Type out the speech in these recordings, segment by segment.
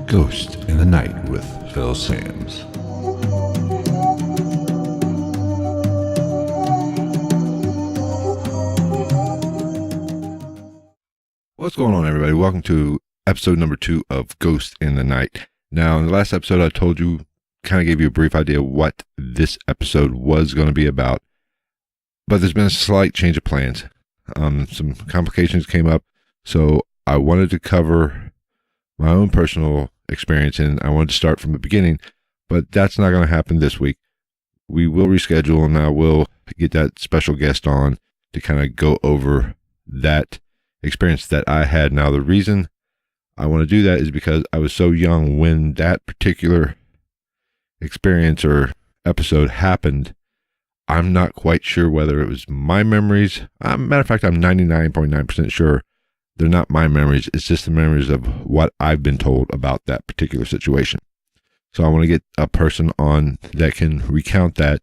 Ghost in the Night with Phil Sams. What's going on, everybody? Welcome to episode number 2 of Ghost in the Night. Now, in the last episode, I told you, kind of gave you a brief idea of what this episode was going to be about, but there's been a slight change of plans. Some complications came up, so I wanted to cover my own personal experience, and I wanted to start from the beginning, but that's not going to happen this week. We will reschedule, and I will get that special guest on to kind of go over that experience that I had. Now, the reason I want to do that is because I was so young when that particular experience or episode happened. I'm not quite sure whether it was my memories. Matter of fact, I'm 99.9% sure they're not my memories. It's just the memories of what I've been told about that particular situation. So I want to get a person on that can recount that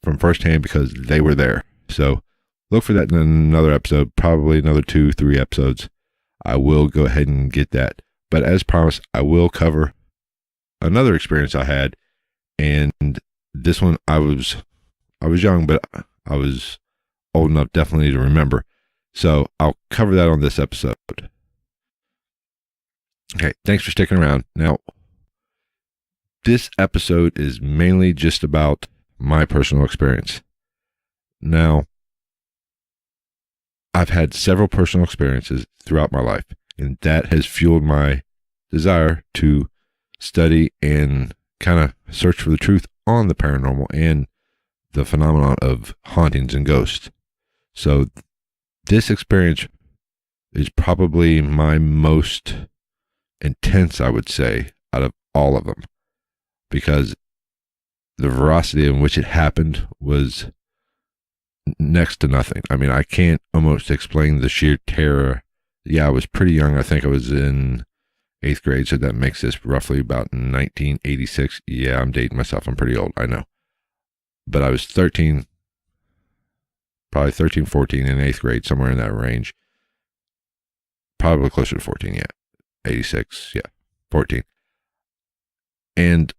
from firsthand because they were there. So look for that in another episode, probably another 2-3 episodes. I will go ahead and get that. But as promised, I will cover another experience I had. And this one, I was young, but I was old enough definitely to remember. So I'll cover that on this episode. Okay, thanks for sticking around. Now, this episode is mainly just about my personal experience. Now, I've had several personal experiences throughout my life, and that has fueled my desire to study and kind of search for the truth on the paranormal and the phenomenon of hauntings and ghosts. So this experience is probably my most intense, I would say, out of all of them, because the veracity in which it happened was next to nothing. I mean, I can't almost explain the sheer terror. Yeah, I was pretty young. I think I was in 8th grade, so that makes this roughly about 1986. Yeah, I'm dating myself. I'm pretty old, I know. But I was 13, probably 13, 14 in 8th grade, somewhere in that range. Probably closer to 14, yeah. 86, yeah, 14. And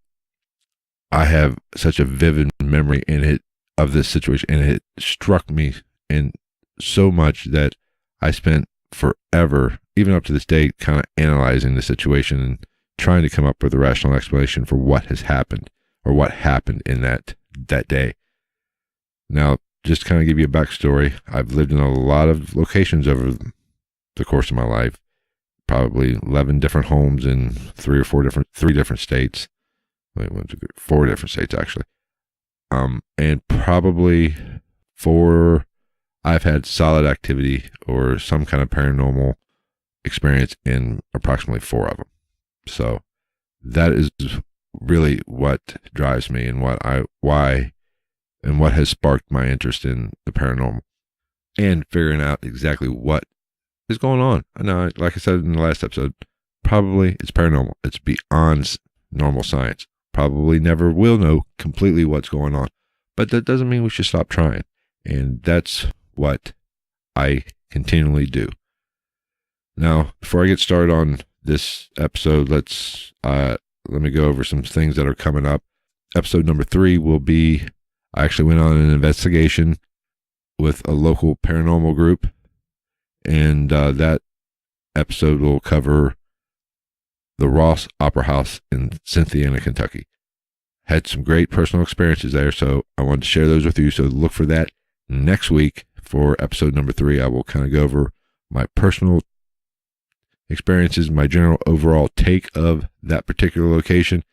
I have such a vivid memory in it of this situation, and it struck me in so much that I spent forever, even up to this day, kind of analyzing the situation and trying to come up with a rational explanation for what has happened or what happened in that day. Now, just kind of give you a backstory. I've lived in a lot of locations over the course of my life, probably 11 different homes in 3 different states. Wait, 4 different states, actually. And probably 4, I've had solid activity or some kind of paranormal experience in approximately 4 of them. So that is really what drives me and why what has sparked my interest in the paranormal and figuring out exactly what is going on. I know, like I said in the last episode, probably it's paranormal. It's beyond normal science. Probably never will know completely what's going on, but that doesn't mean we should stop trying. And that's what I continually do. Now, before I get started on this episode, let me go over some things that are coming up. Episode number 3 will be, I actually went on an investigation with a local paranormal group, and that episode will cover the Ross Opera House in Cynthiana, Kentucky. Had some great personal experiences there, so I wanted to share those with you. So look for that next week for episode number 3. I will kind of go over my personal experiences, my general overall take of that particular location,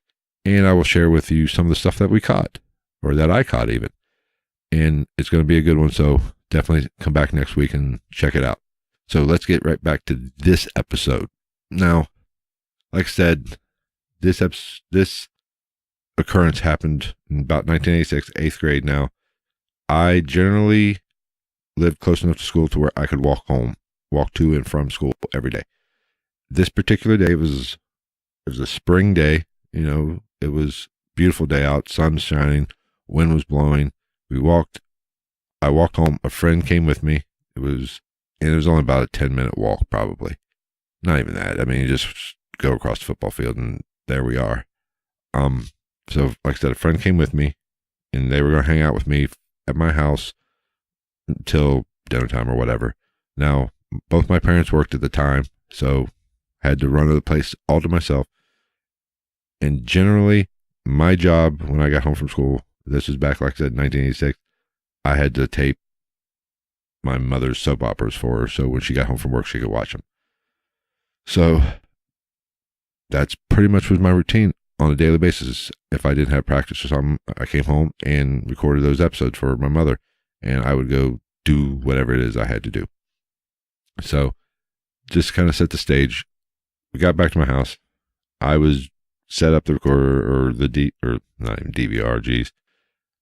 and I will share with you some of the stuff that we caught, or that I caught even. And it's going to be a good one, so definitely come back next week and check it out. So let's get right back to this episode. Now, like I said, this occurrence happened in about 1986, 8th grade. Now, I generally lived close enough to school to where I could walk to and from school every day. This particular day was a spring day. You know, it was a beautiful day out, sun shining, wind was blowing. I walked home. A friend came with me. It was And it was only about a 10-minute walk, probably. Not even that. I mean, you just go across the football field and there we are. So like I said, a friend came with me and they were going to hang out with me at my house until dinner time or whatever. Now, both my parents worked at the time, so I had to run to the place all to myself. And generally, my job when I got home from school, this was back, like I said, 1986, I had to tape my mother's soap operas for her, so when she got home from work, she could watch them. So that's pretty much was my routine on a daily basis. If I didn't have practice or something, I came home and recorded those episodes for my mother, and I would go do whatever it is I had to do. So just kind of set the stage. We got back to my house. I was set up the recorder or not even DVR,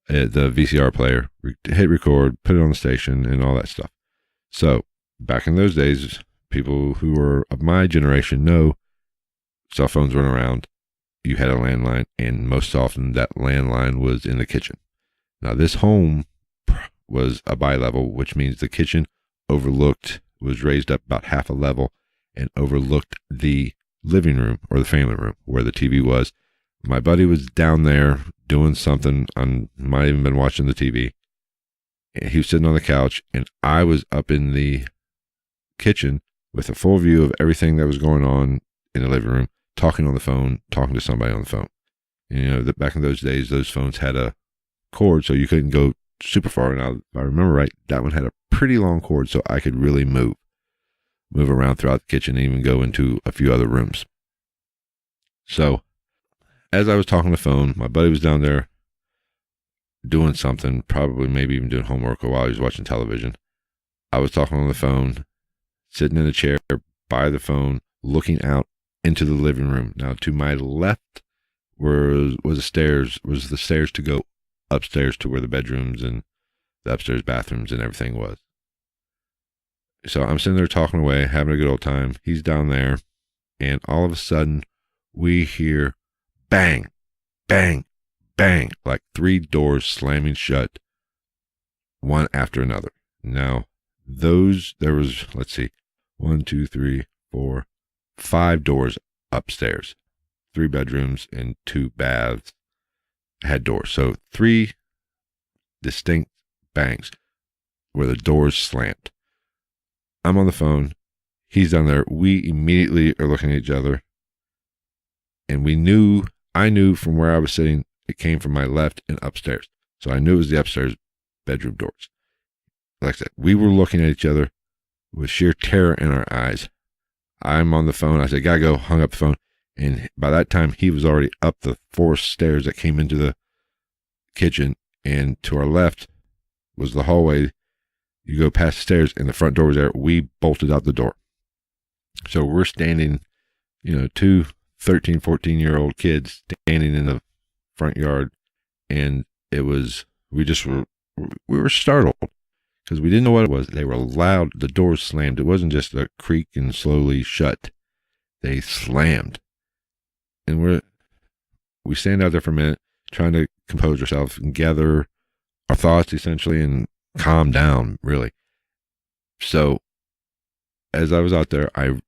the VCR player, hit record, put it on the station and all that stuff. So back in those days, people who were of my generation know cell phones weren't around. You had a landline, and most often that landline was in the kitchen. Now this home was a bi-level, which means the kitchen was raised up about half a level and overlooked the living room or the family room where the TV was. My buddy was down there doing something. I might have even been watching the TV. He was sitting on the couch, and I was up in the kitchen with a full view of everything that was going on in the living room, talking on the phone, talking to somebody on the phone. And, you know, back in those days, those phones had a cord, so you couldn't go super far. Now, if I remember right, that one had a pretty long cord, so I could really move around throughout the kitchen and even go into a few other rooms. So as I was talking on the phone, my buddy was down there doing something, probably maybe even doing homework while he was watching television. I was talking on the phone, sitting in a chair by the phone, looking out into the living room. Now, to my left was the stairs to go upstairs to where the bedrooms and the upstairs bathrooms and everything was. So I'm sitting there talking away, having a good old time. He's down there, and all of a sudden, we hear bang, bang, bang, like 3 doors slamming shut, one after another. Now, there was, let's see, 1, 2, 3, 4, 5 doors upstairs, 3 bedrooms and 2 baths had doors. So 3 distinct bangs where the doors slammed. I'm on the phone. He's down there. We immediately are looking at each other. And I knew from where I was sitting, it came from my left and upstairs. So I knew it was the upstairs bedroom doors. Like I said, we were looking at each other with sheer terror in our eyes. I'm on the phone. I said, gotta go. Hung up the phone. And by that time, he was already up the 4 stairs that came into the kitchen. And to our left was the hallway. You go past the stairs and the front door was there. We bolted out the door. So we're standing, 2 13, 14-year-old kids standing in the front yard. And we were startled because we didn't know what it was. They were loud. The doors slammed. It wasn't just a creak and slowly shut. They slammed. And we stand out there for a minute, trying to compose ourselves and gather our thoughts essentially and calm down, really. So as I was out there, I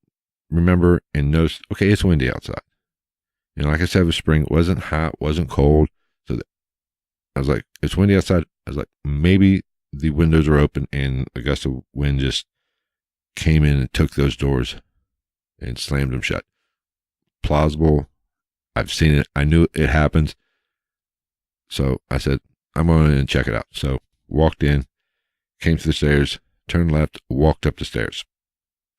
remember and noticed, okay, it's windy outside. Like I said, it was spring. It wasn't hot, wasn't cold. So I was like, it's windy outside. I was like, maybe the windows are open and a gust of wind just came in and took those doors and slammed them shut. Plausible. I've seen it. I knew it happens. So I said, I'm going to check it out. So walked in, came to the stairs, turned left, walked up the stairs,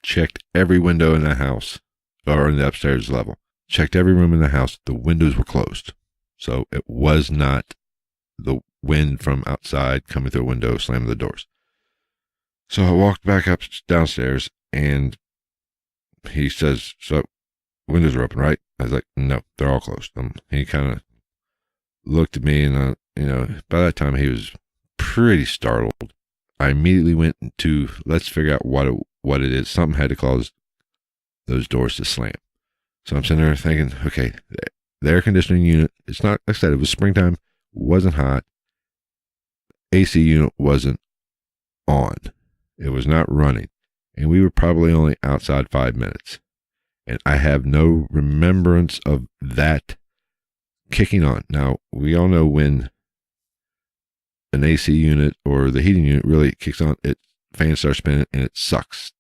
checked every window in the house or in the upstairs level, checked every room in the house. The windows were closed. So it was not the wind from outside coming through a window, slamming the doors. So I walked back up downstairs and he says, so windows are open, right? I was like, no, they're all closed. He kind of looked at me and, by that time he was pretty startled. I immediately went to, let's figure out what it is. Something had to cause those doors to slam. So I'm sitting there thinking, okay, the air conditioning unit, it's not, like I said, it was springtime, wasn't hot. AC unit wasn't on. It was not running. and we were probably only outside 5 minutes. And I have no remembrance of that kicking on. Now, we all know when an AC unit or the heating unit really kicks on, fans start spinning and it sucks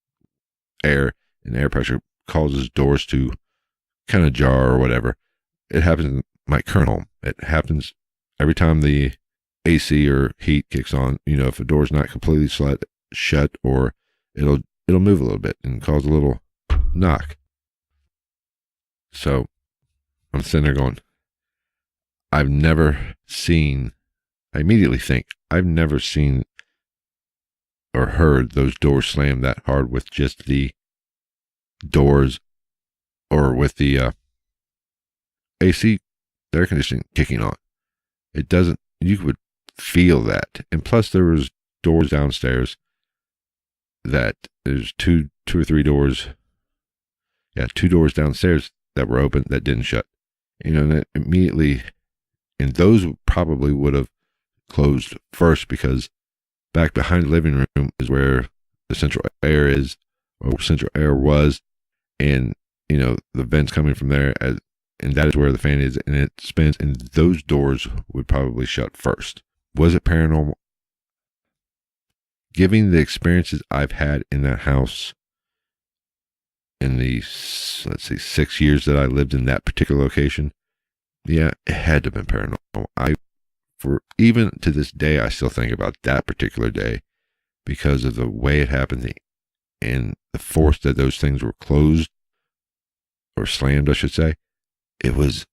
air, and air pressure causes doors to kind of jar or whatever. It happens in my current home. It happens every time the AC or heat kicks on. If a door's not completely shut, or it'll move a little bit and cause a little knock. So I'm sitting there going, I immediately think, I've never seen or heard those doors slam that hard with just the doors or with the AC, the air conditioning kicking on. It doesn't, you would feel that. And plus there was doors downstairs that there's two or three doors. Yeah, 2 doors downstairs that were open that didn't shut. And that immediately, and those probably would have closed first, because back behind the living room is where the central air is, or central air was, and the vents coming from there, and that is where the fan is, and it spins, and those doors would probably shut first. Was it paranormal? Given the experiences I've had in that house in the, let's see, 6 years that I lived in that particular location, yeah, it had to have been paranormal. Even to this day, I still think about that particular day because of the way it happened and the force that those things were closed or slammed, I should say. It was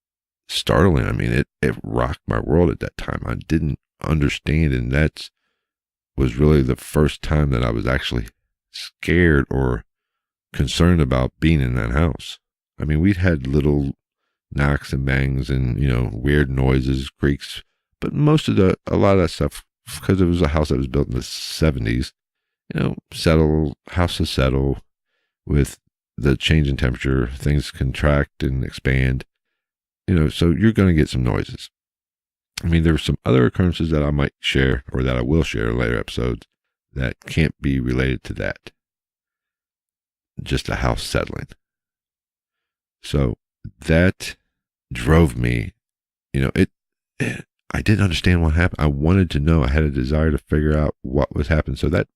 startling. I mean, it rocked my world at that time. I didn't understand, and that was really the first time that I was actually scared or concerned about being in that house. I mean, we'd had little knocks and bangs and, weird noises, creaks, but a lot of that stuff, because it was a house that was built in the 70s, houses settle with the change in temperature, things contract and expand, so you're going to get some noises. I mean, there were some other occurrences that I might share, or that I will share in later episodes, that can't be related to that. Just a house settling. So that drove me, I didn't understand what happened. I wanted to know. I had a desire to figure out what was happening. So that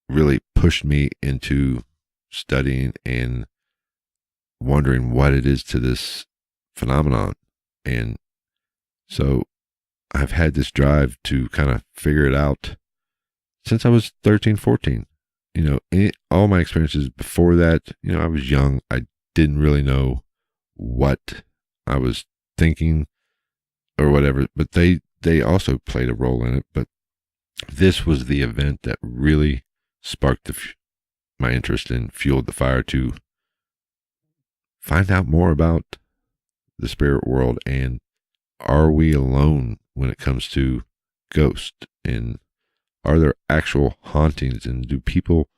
really pushed me into studying and wondering what it is to this phenomenon. And so I've had this drive to kind of figure it out since I was 13, 14. All my experiences before that, I was young. I didn't really know what I was thinking or whatever, but they also played a role in it. But this was the event that really sparked my interest and fueled the fire to find out more about the spirit world, and are we alone when it comes to ghosts, and are there actual hauntings, and do people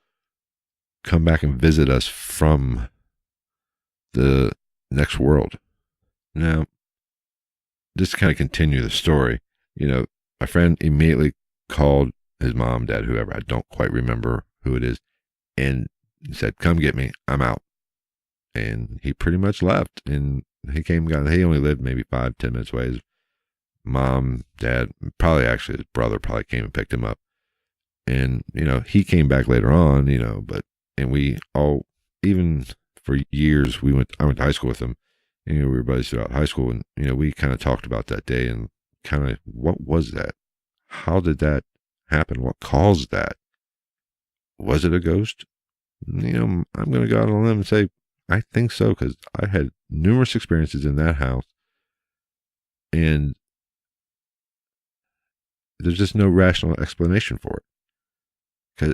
come back and visit us from the next world? Now, just to kind of continue the story, my friend immediately called his mom, dad, whoever, I don't quite remember who it is, and he said, "Come get me, I'm out." And he pretty much left, and he only lived maybe 5-10 minutes away. His mom, dad, probably actually his brother probably came and picked him up. And, he came back later on, and we all, even for years, I went to high school with him, and, we were buddies throughout high school, and, we kind of talked about that day and kind of, what was that? How did that happen? What caused that? Was it a ghost? I'm going to go out on a limb and say, I think so, because I had numerous experiences in that house, and there's just no rational explanation for it.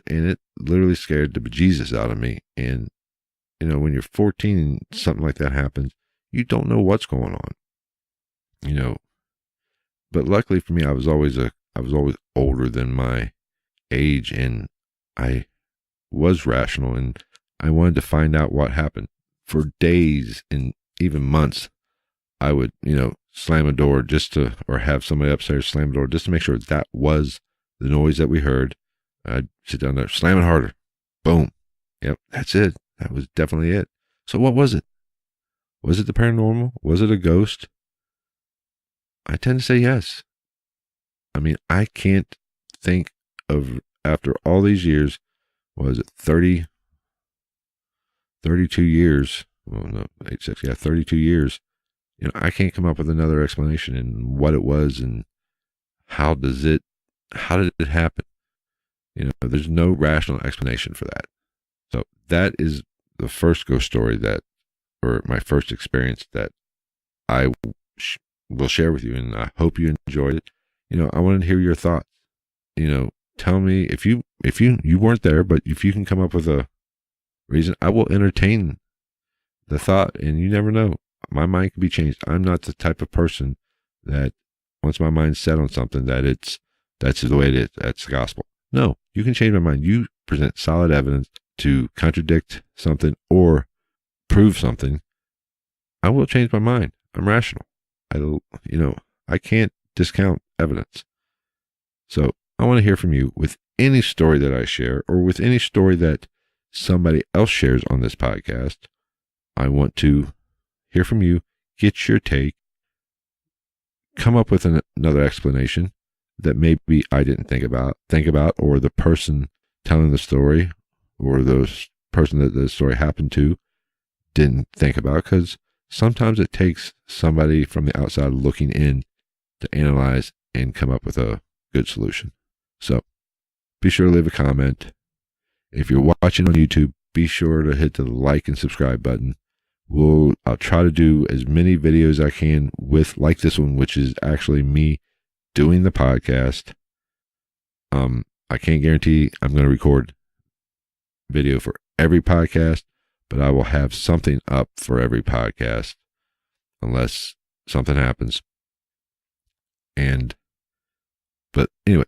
And it literally scared the bejesus out of me. And, when you're 14 and something like that happens, you don't know what's going on, But luckily for me, I was always older than my age, and I was rational, and I wanted to find out what happened. For days and even months, I would, slam a door or have somebody upstairs slam a door just to make sure that was the noise that we heard. I'd sit down there, slam it harder. Boom. Yep, that's it. That was definitely it. So what was it? Was it the paranormal? Was it a ghost? I tend to say yes. I mean, I can't think of, after all these years, was it 32 years? Well, no, 86, yeah, 32 years. I can't come up with another explanation in what it was and how did it happen? There's no rational explanation for that. So that is the first ghost story or my first experience that I will share with you, and I hope you enjoyed it. I want to hear your thoughts. Tell me if you weren't there, but if you can come up with a reason, I will entertain the thought, and you never know. My mind can be changed. I'm not the type of person that once my mind's set on something that's the way it is. That's the gospel. No, you can change my mind. You present solid evidence to contradict something or prove something. I will change my mind. I'm rational. I can't discount evidence. So I want to hear from you with any story that I share or with any story that somebody else shares on this podcast. I want to hear from you, get your take, come up with another explanation that maybe I didn't think about, or the person telling the story or the person that the story happened to didn't think about, because sometimes it takes somebody from the outside looking in to analyze and come up with a good solution. So be sure to leave a comment. If you're watching on YouTube, be sure to hit the like and subscribe button. I'll try to do as many videos as I can like this one, which is actually me doing the podcast. I can't guarantee I'm going to record video for every podcast, but I will have something up for every podcast unless something happens. But anyway,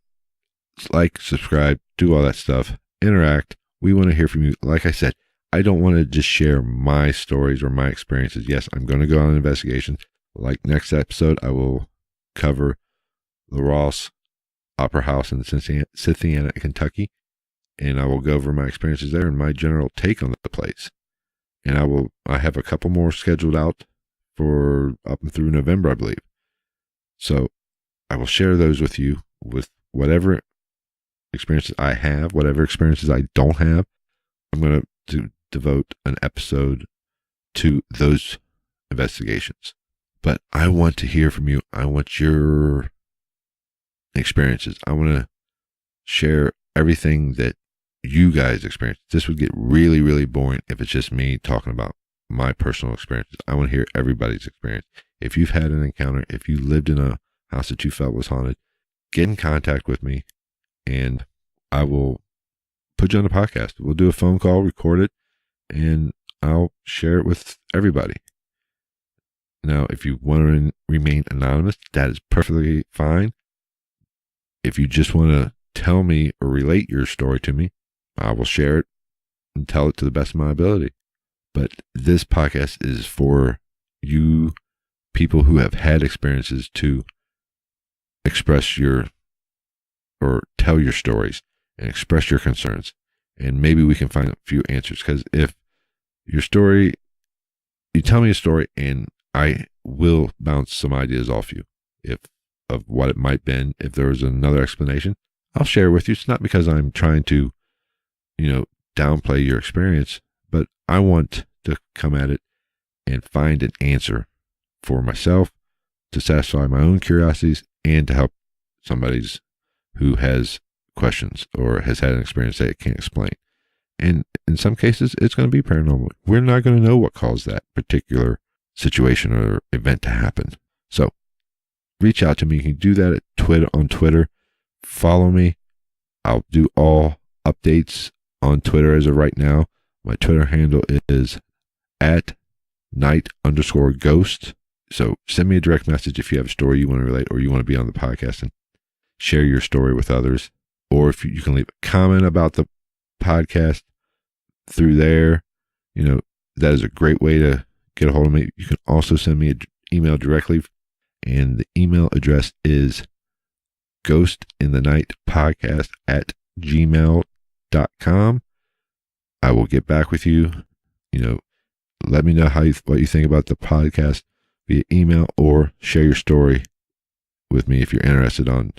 like, subscribe, do all that stuff, interact. We want to hear from you. Like I said, I don't want to just share my stories or my experiences. Yes, I'm going to go on investigations. Like next episode, I will cover the Ross Opera House in Cynthiana, Kentucky, and I will go over my experiences there and my general take on the place. And I have a couple more scheduled out for up and through November, I believe. So I will share those with you with whatever experiences I have, whatever experiences I don't have. I'm going to devote an episode to those investigations. But I want to hear from you. I want your experiences. I want to share everything that you guys experience. This would get really, really boring if it's just me talking about my personal experiences. I want to hear everybody's experience. If you've had an encounter, if you lived in a house that you felt was haunted, get in contact with me and I will put you on the podcast. We'll do a phone call, record it, and I'll share it with everybody. Now, if you want to remain anonymous, that is perfectly fine. If you just want to tell me or relate your story to me, I will share it and tell it to the best of my ability. But this podcast is for you people who have had experiences to express or tell your stories and express your concerns. And maybe we can find a few answers. Because if you tell me a story and I will bounce some ideas off you of what it might have been. If there was another explanation, I'll share it with you. It's not because I'm trying to, downplay your experience, but I want to come at it and find an answer for myself to satisfy my own curiosities and to help somebody who has questions or has had an experience that it can't explain. And in some cases, it's going to be paranormal. We're not going to know what caused that particular situation or event to happen. So reach out to me. You can do that on Twitter. Follow me. I'll do all updates on Twitter as of right now. My Twitter handle is @night_ghost. So send me a direct message if you have a story you want to relate or you want to be on the podcast and share your story with others. Or if you can leave a comment about the podcast through there, that is a great way to get a hold of me. You can also send me an email directly, and the email address is ghostsinthenightpodcast ghostsinthenightpodcast@gmail.com. I will get back with you. Let me know what you think about the podcast via email, or share your story with me if you're interested on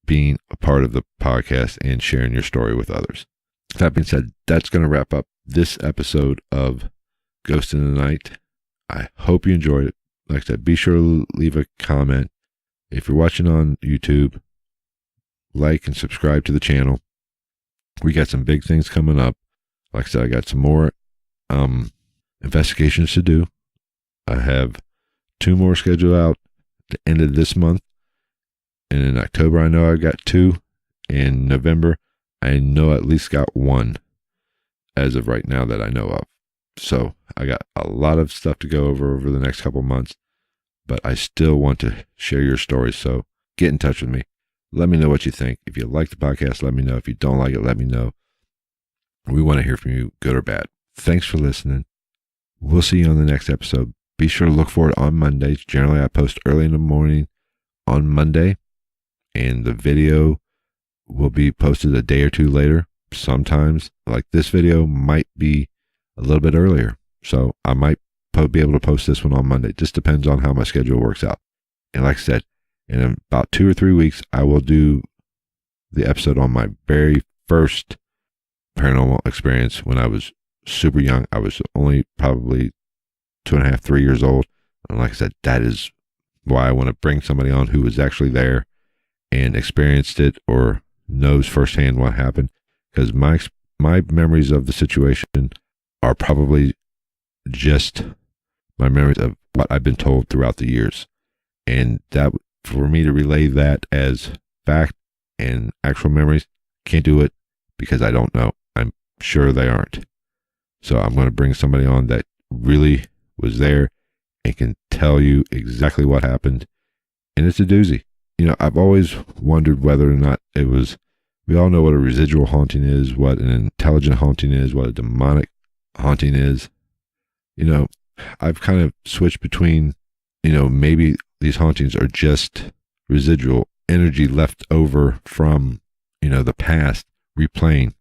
being a part of the podcast and sharing your story with others. That being said, that's going to wrap up this episode of Ghost in the Night. I hope you enjoyed it. Like I said, be sure to leave a comment. If you're watching on YouTube, like and subscribe to the channel. We got some big things coming up. Like I said, I got some more investigations to do. I have 2 more scheduled out at the end of this month. And in October, I know I've got 2. In November, I know at least got 1 as of right now that I know of. So I got a lot of stuff to go over the next couple months, but I still want to share your stories. So get in touch with me. Let me know what you think. If you like the podcast, let me know. If you don't like it, let me know. We want to hear from you, good or bad. Thanks for listening. We'll see you on the next episode. Be sure to look for it on Mondays. Generally, I post early in the morning on Monday, and the video will be posted a day or 2 later. Sometimes, like this video, might be a little bit earlier. So I might be able to post this one on Monday. It just depends on how my schedule works out. And like I said, in about 2 or 3 weeks, I will do the episode on my very first paranormal experience when I was super young. I was only probably 2.5, 3 years old. And like I said, that is why I want to bring somebody on who was actually there and experienced it or knows firsthand what happened. Because my memories of the situation are probably just my memories of what I've been told throughout the years. And that, for me to relay that as fact and actual memories, can't do it because I don't know. I'm sure they aren't. So I'm going to bring somebody on that really was there and can tell you exactly what happened. And it's a doozy. I've always wondered whether or not it was, we all know what a residual haunting is, what an intelligent haunting is, what a demonic haunting is. I've kind of switched between, maybe these hauntings are just residual energy left over from, the past replaying,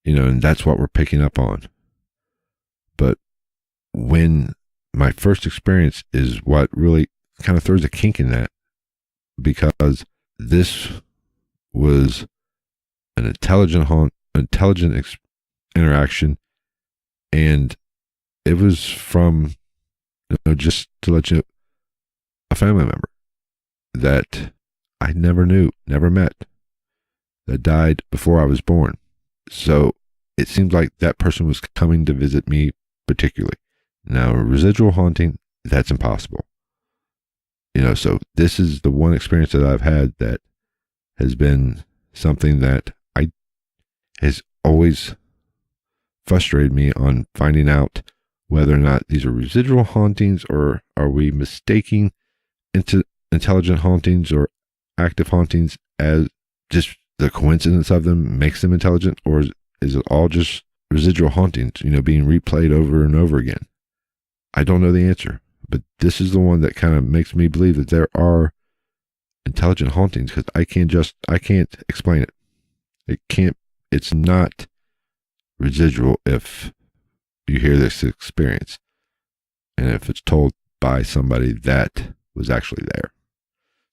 and that's what we're picking up on. But when my first experience is what really kind of throws a kink in that, because this was an intelligent interaction, and it was from, just to let you know, a family member that I never knew, never met, that died before I was born. So it seems like that person was coming to visit me particularly. Now, a residual haunting, that's impossible. So this is the one experience that I've had that has been something that has always frustrated me on finding out whether or not these are residual hauntings, or are we mistaking into intelligent hauntings or active hauntings as just the coincidence of them makes them intelligent, or is it all just residual hauntings, being replayed over and over again? I don't know the answer, but this is the one that kind of makes me believe that there are intelligent hauntings, because I can't explain it. It's not residual if you hear this experience, and if it's told by somebody that was actually there.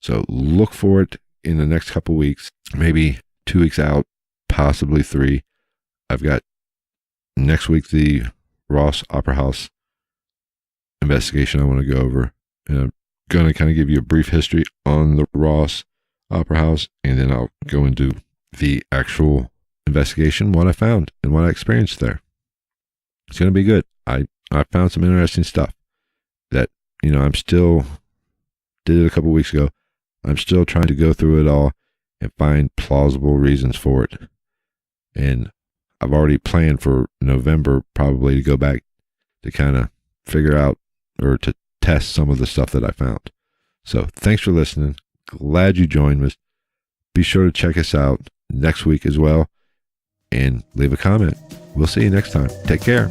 So look for it in the next couple weeks, maybe 2 weeks out, possibly 3. I've got next week the Ross Opera House investigation I want to go over, and I'm going to kind of give you a brief history on the Ross Opera House, and then I'll go into the actual investigation, what I found and what I experienced there. It's going to be good. I found some interesting stuff that, I'm still, did it a couple weeks ago. I'm still trying to go through it all and find plausible reasons for it. And I've already planned for November probably to go back to kind of figure out, or to test some of the stuff that I found. So thanks for listening. Glad you joined us. Be sure to check us out next week as well, and leave a comment. We'll see you next time. Take care.